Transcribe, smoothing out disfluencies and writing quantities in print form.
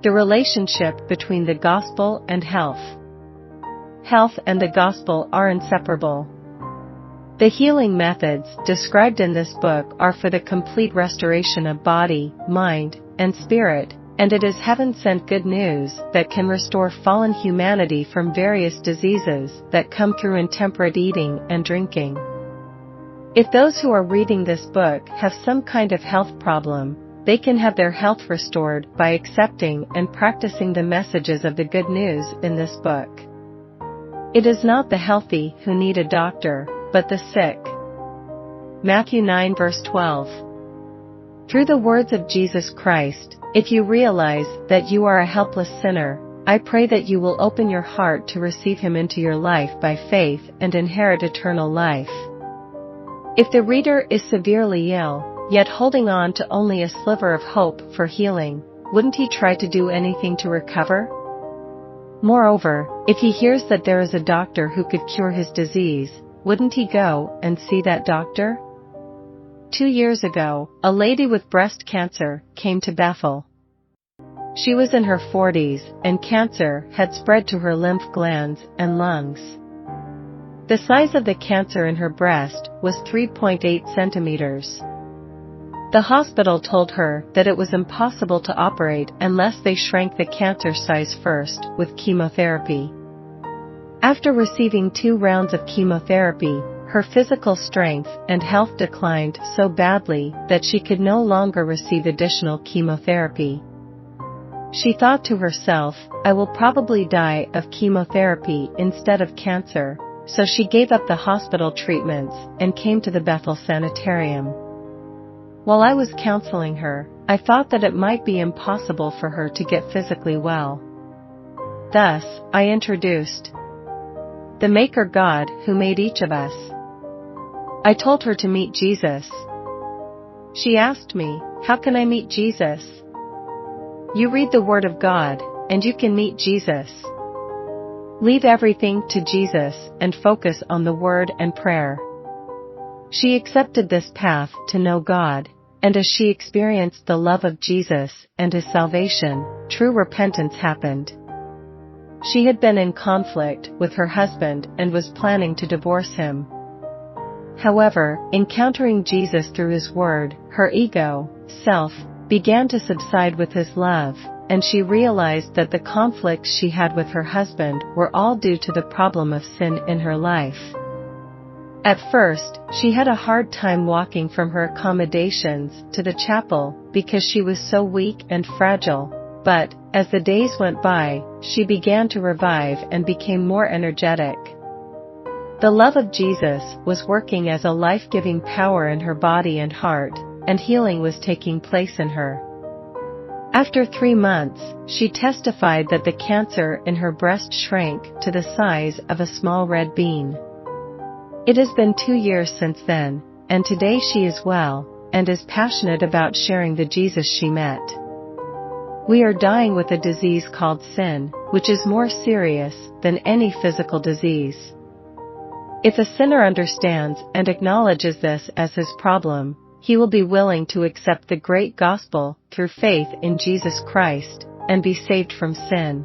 The relationship between the gospel and health. Health and the gospel are inseparable. The healing methods described in this book are for the complete restoration of body, mind, and spirit, and it is heaven-sent good news that can restore fallen humanity from various diseases that come through intemperate eating and drinking. If those who are reading this book have some kind of health problem, they can have their health restored by accepting and practicing the messages of the good news in this book. It is not the healthy who need a doctor, but the sick. Matthew 9 verse 12. Through the words of Jesus Christ, if you realize that you are a helpless sinner, I pray that you will open your heart to receive Him into your life by faith and inherit eternal life. If the reader is severely ill, yet holding on to only a sliver of hope for healing, wouldn't he try to do anything to recover? Moreover, if he hears that there is a doctor who could cure his disease, wouldn't he go and see that doctor? 2 years ago, a lady with breast cancer came to Bethel. She was in her 40s, and cancer had spread to her lymph glands and lungs. The size of the cancer in her breast was 3.8 centimeters. The hospital told her that it was impossible to operate unless they shrank the cancer size first with chemotherapy. After receiving 2 rounds of chemotherapy, her physical strength and health declined so badly that she could no longer receive additional chemotherapy. She thought to herself, I will probably die of chemotherapy instead of cancer, so she gave up the hospital treatments and came to the Bethel Sanitarium. While I was counseling her, I thought that it might be impossible for her to get physically well. Thus, I introduced the Maker God who made each of us. I told her to meet Jesus. She asked me, how can I meet Jesus? You read the Word of God, and you can meet Jesus. Leave everything to Jesus and focus on the Word and prayer. She accepted this path to know God, and as she experienced the love of Jesus and His salvation, true repentance happened. She had been in conflict with her husband and was planning to divorce him. However, encountering Jesus through His Word, her ego, self, began to subside with His love, and she realized that the conflicts she had with her husband were all due to the problem of sin in her life. At first, she had a hard time walking from her accommodations to the chapel because she was so weak and fragile, but, as the days went by, she began to revive and became more energetic. The love of Jesus was working as a life-giving power in her body and heart, and healing was taking place in her. After 3 months, she testified that the cancer in her breast shrank to the size of a small red bean. It has been 2 years since then, and today she is well, and is passionate about sharing the Jesus she met. We are dying with a disease called sin, which is more serious than any physical disease. If a sinner understands and acknowledges this as his problem, he will be willing to accept the great gospel through faith in Jesus Christ, and be saved from sin.